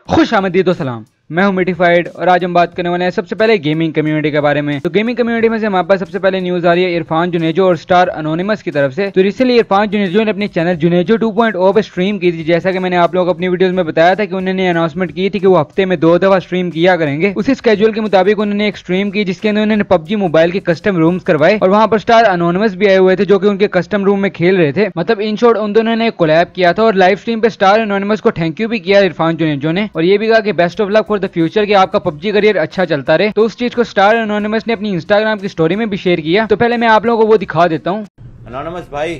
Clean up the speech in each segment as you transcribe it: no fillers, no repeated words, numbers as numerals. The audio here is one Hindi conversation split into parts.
खुश आमदीद सलाम। मैं हूं मिटिफाइड और आज हम बात करने वाले हैं सबसे पहले गेमिंग कम्युनिटी के बारे में। तो गेमिंग कम्युनिटी में से हमारे पास सबसे पहले न्यूज आ रही है इरफान जुनेजो और स्टार अनोनिमस की तरफ से। तो रिसेंटली इरफान जुनेजो ने अपने चैनल जुनेजो 2.0 पे स्ट्रीम की थी। जैसा कि मैंने आप लोगों को अपनी वीडियोस में बताया था कि उन्होंने अनाउंसमेंट की थी कि वो हफ्ते में 2 दफा स्ट्रीम किया करेंगे। उसी स्केड्यूल के मुताबिक उन्होंने एक स्ट्रीम की जिसके अंदर उन्होंने पबजी मोबाइल के कस्टम रूम्स करवाए और वहां पर स्टार अनोनिमस भी आए हुए थे जो कि उनके कस्टम रूम में खेल रहे थे। मतलब इन शॉर्ट उन दोनों ने कोलैब किया था और लाइव स्ट्रीम पे स्टार अनोनिमस को थैंक यू भी किया इरफान जुनेजो ने और ये भी कहा कि best of luck for the future, कि आपका पबजी करियर अच्छा चलता रहे। तो उस चीज को स्टार एनोनिमस ने अपनी इंस्टाग्राम की स्टोरी में भी शेयर किया। तो पहले मैं आप लोगों को वो दिखा देता हूँ। एनोनिमस भाई,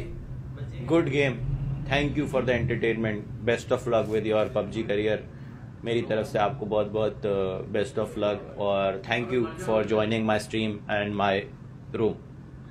good game, thank you for the entertainment, best of luck with your PUBG career. मेरी तरफ से आपको बहुत बहुत बेस्ट ऑफ लक और thank you for joining my stream and my room.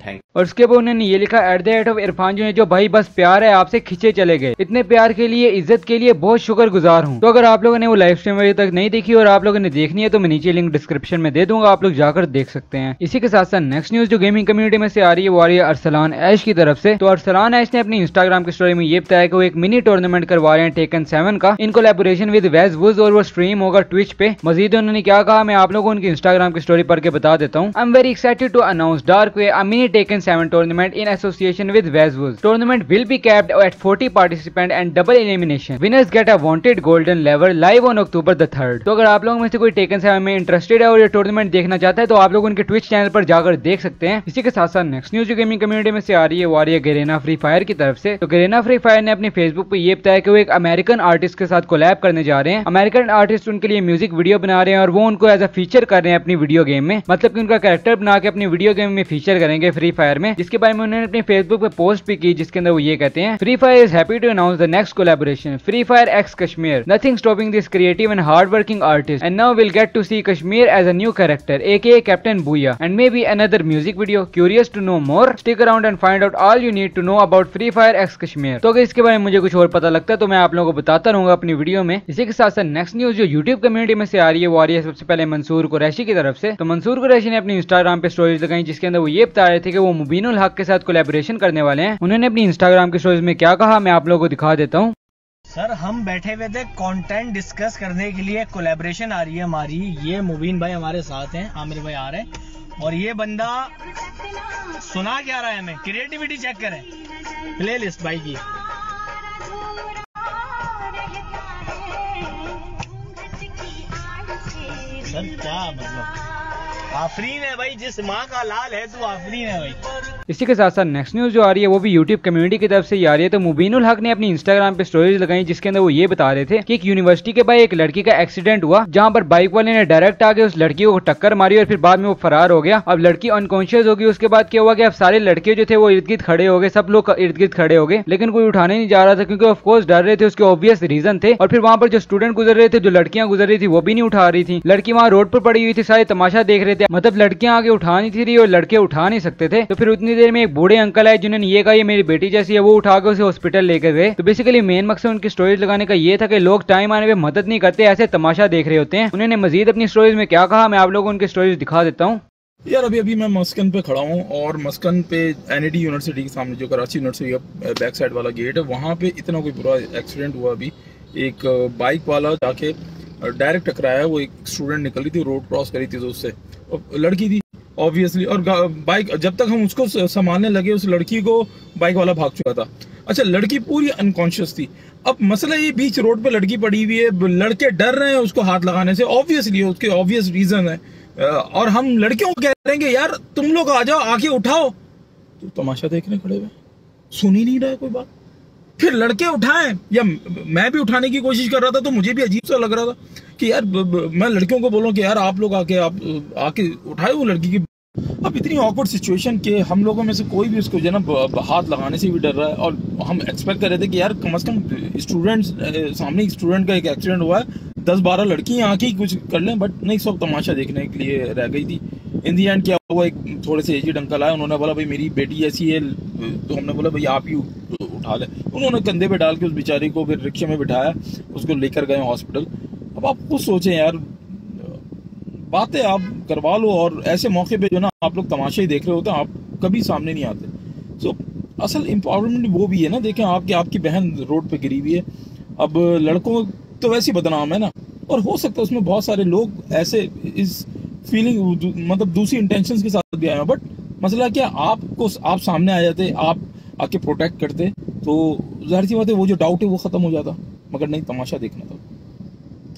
Thank. और उसके बाद उन्होंने ये लिखा at the rate of Irfan जो भाई बस प्यार है आपसे खींचे चले गए, इतने प्यार के लिए इज्जत के लिए बहुत शुक्रगुजार हूँ। तो अगर आप लोगों ने वो लाइव स्ट्रीम अभी तक नहीं देखी और आप लोगों ने देखनी है तो मैं नीचे लिंक डिस्क्रिप्शन में दे दूंगा, आप लोग जाकर देख सकते हैं। इसी के साथ साथ नेक्स्ट न्यूज जो गेमिंग कम्युनिटी में से आ रही है वो आ रही है अरसलान ऐश की तरफ से। तो अरसलान ऐश ने अपनी इंस्टाग्राम की स्टोरी में ये बताया कि वो एक मिनी टूर्नामेंट करवा रहे हैं टेकन 7 का इन कोलैबोरेशन विद वैज वुज और वो स्ट्रीम होगा ट्विच पे। मजीद उन्होंने क्या कहा मैं आप लोगों को उनकी इंस्टाग्राम की स्टोरी पढ़ के बता देता हूँ। I am very excited to announce dark way a mini Tekken 7 tournament in association with Westwood. Tournament will be capped at 40 participants and double elimination. Winners get a wanted golden level live on October the 3rd. तो अगर आप लोगों में से कोई टेकन 7 में इंटरेस्टेड है और ये टूर्नामेंट देखना चाहता है तो आप लोग उनके ट्विच चैनल पर जाकर देख सकते हैं। इसी के साथ साथ नेक्स्ट न्यूज जो गेमिंग कम्युनिटी में से आ रही है वो आ रही है गरेना फ्री फायर की तरफ से। तो गरेना फ्री फायर ने अपने फेसबुक पे ये बताया कि वो एक अमेरिकन आर्टिस्ट के साथ कोलैब करने जा रहे हैं। अमेरिकन आर्टिस्ट उनके लिए म्यूजिक वीडियो बना रहे हैं और वो उनको एज अ फीचर कर रहे हैं अपनी वीडियो गेम में। मतलब कि उनका कैरेक्टर बना के अपनी वीडियो गेम में फीचर करेंगे फ्री फायर में, जिसके बारे में उन्होंने अपने फेसबुक पे पोस्ट भी की जिसके अंदर वो ये कहते हैं Free Fire is happy to announce the next collaboration Free Fire x Kashmir, nothing stopping this creative and hard working artist and now will get to see Kashmir as a new character aka Captain Booyah and may be another music video. Curious to know more, stick around and find out all you need to know about Free Fire x Kashmir. तो अगर इसके बारे में मुझे कुछ और पता लगता है तो मैं आप लोगों को बताता रहूंगा अपनी वीडियो में। इसी के साथ साथ नेक्स्ट न्यूज जो यूट्यूब कम्युनिटी में से आ रही है वो आ रही है सबसे पहले मंसूर कुरैशी की तरफ से। तो मंसूर कुरैशी ने अपनी इंस्टाग्राम पे स्टोरीज लगाई जिसके अंदर वो ये बता रहे थे कि वो मुबीनुल हक के साथ कोलैबोरेशन करने वाले हैं। उन्होंने अपनी इंस्टाग्राम की स्टोरीज में क्या कहा मैं आप लोगों को दिखा देता हूँ। सर हम बैठे हुए थे कंटेंट डिस्कस करने के लिए, कोलैबोरेशन आ रही है हमारी। ये मुबीन भाई हमारे साथ हैं, आमिर भाई आ रहे हैं और ये बंदा सुना क्या रहा है हमें, क्रिएटिविटी चेक करें प्ले लिस्ट भाई की। सर क्या मतलब आफरीन है भाई, जिस माँ का लाल है तो आफरीन है भाई। इसी के साथ साथ नेक्स्ट न्यूज जो आ रही है वो भी यूट्यूब कम्युनिटी की तरफ से ही आ रही है। तो मुबीनुल हक ने अपनी इंस्टाग्राम पे स्टोरीज लगाई जिसके अंदर वो ये बता रहे थे कि एक यूनिवर्सिटी के बाहर एक लड़की का एक्सीडेंट हुआ जहां पर बाइक वाले ने डायरेक्ट आके उस लड़की को टक्कर मारी और फिर बाद में वो फरार हो गया। अब लड़की अनकॉन्शियस होगी। उसके बाद क्या हुआ कि अब सारे लड़के जो थे वो इर्द गिर्द खड़े हो गए, सब लोग इर्द गिर्द खड़े हो गए लेकिन कोई उठाने नहीं जा रहा था क्योंकि ऑफकोर्स डर रहे थे, उसके ऑब्वियस रीजन थे। और फिर वहां पर जो स्टूडेंट गुजर रहे थे, जो लड़कियां गुजर रही थी वो भी नहीं उठा रही थी। लड़की वहां रोड पर पड़ी हुई थी, सारे तमाशा देख रहे थे। मतलब लड़कियां आगे उठा नहीं थी रही और लड़के उठा नहीं सकते थे। तो फिर उतनी देर में एक बूढ़े अंकल आए जिन्होंने ये कहा ये मेरी बेटी जैसी है, वो उठा के उसे हॉस्पिटल लेकर गए। तो बेसिकली मेन मकसद उनकी स्टोरीज लगाने का ये था कि लोग टाइम आने पे मदद नहीं करते, ऐसे तमाशा देख रहे होते हैं। उन्होंने मजीद अपनी स्टोरीज में क्या कहा मैं आप लोगों को उनकी स्टोरीज दिखा देता हूँ। यार अभी मैं मस्कन पे खड़ा हूँ और मस्कन पे एनईडी यूनिवर्सिटी के सामने जो कराची यूनिवर्सिटी का बैक साइड वाला गेट है वहाँ पे इतना कोई बुरा एक्सीडेंट हुआ। अभी एक बाइक वाला जाके डायरेक्ट टकराया, वो एक स्टूडेंट निकल रही थी, रोड क्रॉस करी थी तो उससे लड़की थी ऑब्वियसली, और बाइक जब तक हम उसको संभालने लगे उस लड़की को बाइक वाला भाग चुका था। अच्छा, लड़की पूरी अनकॉन्शियस थी। अब मसला ये बीच रोड पे लड़की पड़ी हुई है, लड़के डर रहे हैं उसको हाथ लगाने से, ऑब्वियसली उसके ऑब्वियस रीजन है। और हम लड़कियों को कह रहे हैं कि यार तुम लोग आ जाओ, आके उठाओ, तो तमाशा देखने खड़े हुए, सुन ही नहीं रहा कोई बात। फिर लड़के उठाएं या मैं भी उठाने की कोशिश कर रहा था तो मुझे भी अजीब सा लग रहा था कि यार मैं लड़कियों को बोलूं कि यार आप लोग आके उठाए वो लड़की की। अब इतनी ऑकवर्ड सिचुएशन के हम लोगों में से कोई भी उसको जो ना हाथ लगाने से भी डर रहा है और हम एक्सपेक्ट कर रहे थे कि यार कम से कम स्टूडेंट्स सामने स्टूडेंट का एक एक्सीडेंट हुआ है, 10-12 लड़कियां आके कुछ कर लें, बट नहीं, सब तमाशा देखने के लिए रह गई थी। इन दी एंड क्या हुआ, एक थोड़े से एजेड अंकल आए, उन्होंने बोला भाई मेरी बेटी ऐसी है, तो हमने बोला भाई आप ही उठा लें। उन्होंने कंधे पे डाल के उस बेचारी को फिर रिक्शे में बिठाया, उसको लेकर गए हॉस्पिटल। अब आप खुद सोचें यार, बातें आप करवा लो और ऐसे मौके पे जो ना आप लोग तमाशे ही देख रहे होते हैं, आप कभी सामने नहीं आते। सो असल एम्पावरमेंट वो भी है ना, देखें आपकी बहन रोड पे गिरी हुई है। अब लड़कों तो वैसे ही बदनाम है ना, और हो सकता है उसमें बहुत सारे लोग ऐसे इस फीलिंग मतलब दूसरी इंटेंशंस के साथ भी आए हैं, बट मसला क्या, आप सामने आ जाते, आप आके प्रोटेक्ट करते तो जाहिर सी बात है वो जो डाउट है वो खत्म हो जाता, मगर नहीं, तमाशा देखना था।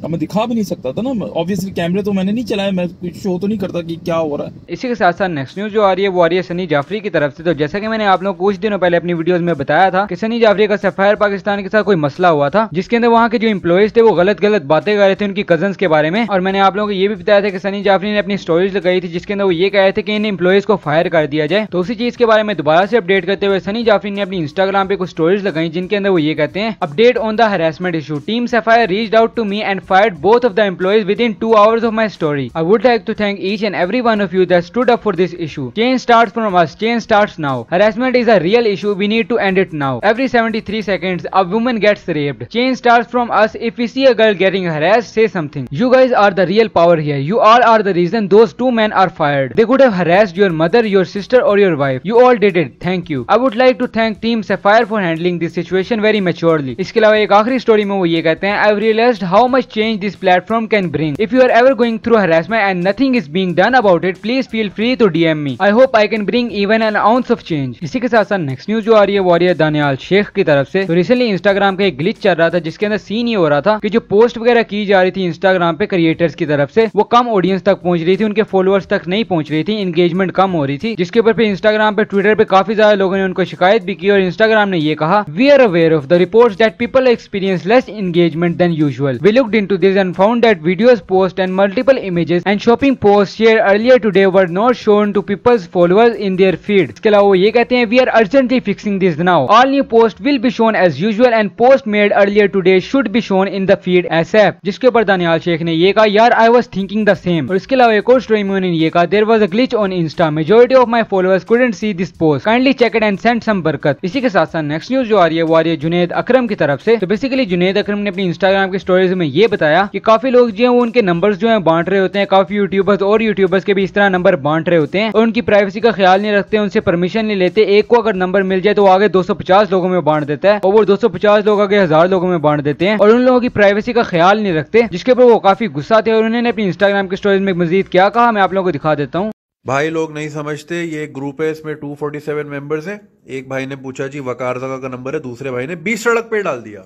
अब मैं दिखा भी नहीं सकता था ना, ऑब्वियसली कैमरे तो मैंने नहीं चलाया, मैं कुछ शो तो नहीं करता कि क्या हो रहा है। इसी के साथ साथ नेक्स्ट न्यूज जो आ रही है वो आ रही है सनी जाफरी की तरफ से। तो जैसा कि मैंने आप लोगों को कुछ दिनों पहले अपनी वीडियोस में बताया था कि सनी जाफरी का सफायर पाकिस्तान के साथ कोई मसला हुआ था, जिसके अंदर वहाँ के जो एम्प्लॉइज थे वो गलत बातें कर रहे थे उनकी कजन्स के बारे में। और मैंने आप लोगों को ये भी बताया था कि सनी जाफरी ने अपनी स्टोरीज लगाई थी जिसके अंदर वो ये कह रहे थे कि इन एम्प्लॉइज को फायर कर दिया जाए। तो उसी चीज के बारे में दोबारा से अपडेट करते हुए सनी जाफरी ने अपनी इंस्टाग्राम पे कुछ स्टोरीज लगाई जिनके अंदर वो ये कहते हैं, update on the harassment issue, team Sapphire reached out to me and fired both of the employees within 2 hours of my story. I would like to thank each and every one of you that stood up for this issue. Change starts from us. Change starts now. Harassment is a real issue. We need to end it now. Every 73 seconds, a woman gets raped. Change starts from us. If we see a girl getting harassed, say something. You guys are the real power here. You all are the reason those 2 men are fired. They could have harassed your mother, your sister or your wife. You all did it. Thank you. I would like to thank Team Sapphire for handling this situation very maturely. इसके अलावा एक आखिरी स्टोरी में वो ये कहते हैं, I've realized how much change this platform can bring. If you are ever going through harassment and nothing is being done about it, please feel free to DM me. I hope I can bring even an ounce of change. इसी के साथ साथ नेक्स्ट न्यूज जो आ रही है वो आ रही है दानियाल शेख की तरफ से। तो रिसेंटली इंस्टाग्राम का एक ग्लिच चल रहा था जिसके अंदर सीन ये हो रहा था कि जो पोस्ट वगैरह की जा रही थी इंस्टाग्राम पे क्रिएटर्स की तरफ से वो कम ऑडियंस तक पहुंच रही थी, उनके फॉलोअर्स तक नहीं पहुंच रही थी, एंगेजमेंट कम हो रही थी, जिसके ऊपर फिर इंस्टाग्राम पे ट्विटर पे काफी ज्यादा लोगों ने उनको शिकायत भी की और इंस्टाग्राम ने ये कहा, we are aware of the reports that people experience less engagement than usual. We looked into this and found that videos post and multiple images and shopping posts shared earlier today were not shown to people's followers in their feed. इसके अलावा वो ये कहते हैं, we are urgently fixing this now. All new posts will be shown as usual and posts made earlier today should be shown in the feed ASAP. जिसके ऊपर दानियाल शेख ने ये कहा, यार I was thinking the same. और इसके अलावा एक और स्टोरी में उन्होंने ये कहा, there was a glitch on Insta. Majority of my followers couldn't see this post. Kindly check it and send some बरकत. इसी के साथ साथ नेक्स्ट न्यूज जो आ रही है वो आ रही है जुनैद अकरम की तरफ से। तो बेसिकली जुनैद अकरम ने अपनी इंस्टाग्राम की स्टोरीज में ये बताया कि काफी लोग जो है वो उनके नंबर्स जो है बांट रहे होते हैं, काफी यूट्यूबर्स और यूट्यूबर्स के भी इस तरह नंबर बांट रहे होते हैं और उनकी प्राइवेसी का ख्याल नहीं रखते, उनसे परमिशन नहीं लेते। एक को अगर नंबर मिल जाए तो वो आगे 250 लोगों में बांट देता है और वो 250 लोग आगे 1000 लोगों में बांट देते हैं और उन लोगों की प्राइवेसी का ख्याल नहीं रखते, जिसके ऊपर वो काफी गुस्सा थे और उन्होंने अपनी इंस्टाग्राम की स्टोरीज में मजीद क्या कहा मैं आप लोगों को दिखा देता हूँ। भाई लोग नहीं समझते, ये एक ग्रुप है, इसमें 247 मेंबर्स हैं। एक भाई ने पूछा जी वकार जगह का नंबर है, दूसरे भाई ने 20 सड़क पे डाल दिया।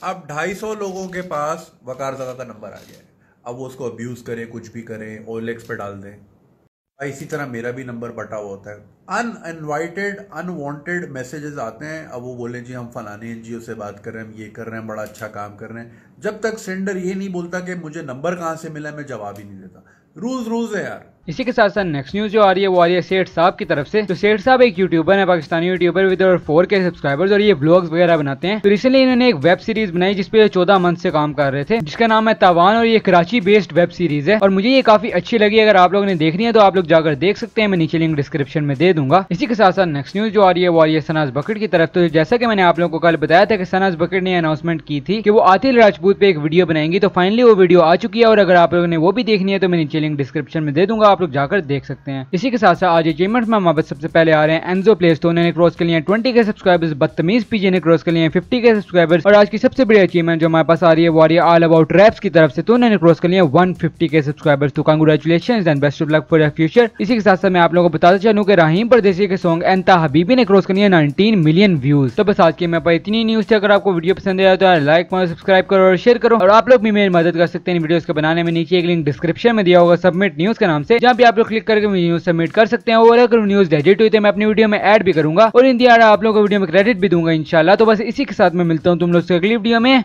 अब 250 लोगों के पास वकार जगह का नंबर आ गया है, अब वो उसको अब्यूज करें, कुछ भी करें, ओलेक्स पे डाल दें। इसी तरह मेरा भी नंबर बटा हुआ होता है, अनइनवाइटेड अनवांटेड मैसेजेस आते हैं। अब वो बोले जी हम फलाने एनजीओ से बात कर रहे हैं, हम ये कर रहे हैं, बड़ा अच्छा काम कर रहे हैं। जब तक सेंडर ये नहीं बोलता कि मुझे नंबर कहाँ से मिला, मैं जवाब ही नहीं देता। रूल्स है यार। इसी के साथ साथ नेक्स्ट न्यूज जो आ रही है वो आ रही है सेठ साहब की तरफ से। तो सेठ साहब एक यूट्यूबर है, Pakistani YouTuber with 4K subscribers और ये व्लॉग्स वगैरह बनाते हैं। तो रिसेंटली इन्होंने एक वेब सीरीज बनाई जिसपे 14 मंथ से काम कर रहे थे, जिसका नाम है तावान और ये कराची बेस्ड वेब सीरीज है और मुझे ये काफी अच्छी लगी। अगर आप लोगों ने देखनी है तो आप लोग जाकर देख सकते हैं, मैं नीचे लिंक डिस्क्रिप्शन में दे दूंगा। इसी के साथ साथ नेक्स्ट न्यूज जो आ रही है वो आ रही है सनाज बकेट की तरफ। तो जैसा कि मैंने आप लोगों को कल बताया था कि सनाज बकेट ने अनाउंसमेंट की थी कि वो आतिल राजपूत पे एक वीडियो बनाएंगी, तो फाइनली वो वीडियो आ चुकी है और अगर आप लोगों ने वो भी देखनी है तो मैं नीचे लिंक डिस्क्रिप्शन में दे दूंगा, आप लोग जाकर देख सकते हैं। इसी के साथ साथ आज अचीवमेंट में हमारे सबसे पहले आ रहे हैं एंजो प्लेस। तो उन्होंने क्रॉस कर लिए 20K सब्सक्राइबर्स, बदतमीज पीजे ने क्रॉस कर लिए 50K सब्सक्राइबर्स और आज की सबसे बड़ी अचीवमेंट जो हमारे पास आ रही है वो आ रही है ऑल अबाउट रैप्स की तरफ से। तो उन्होंने क्रॉस कर लिए 150K सब्सक्राइबर्स। तो congratulations and best of luck for your future. इसी के साथ साथ मैं आप लोगों को बताता चलूं कि राहीम परदेसी के सॉन्ग एंता हबीबी ने क्रॉस कर लिए 19 मिलियन व्यूज। तो बस आज की मैं इतनी न्यूज थी। अगर आपको वीडियो पसंद आया तो लाइक करो, सब्सक्राइब करो और शेयर करो और आप लोग भी मेरी मदद कर सकते हैं वीडियोस को बनाने में। नीचे एक लिंक डिस्क्रिप्शन में दिया होगा सबमिट न्यूज के नाम से, जहाँ पे आप लोग क्लिक करके न्यूज सबमिट कर सकते हैं और अगर न्यूज डिलीट हुई तो मैं अपनी वीडियो में ऐड भी करूंगा और इन दिया आप लोगों को वीडियो में क्रेडिट भी दूंगा इंशाल्लाह। तो बस इसी के साथ मैं मिलता हूं तुम लोग से अगली वीडियो में।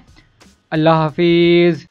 अल्लाह हाफिज।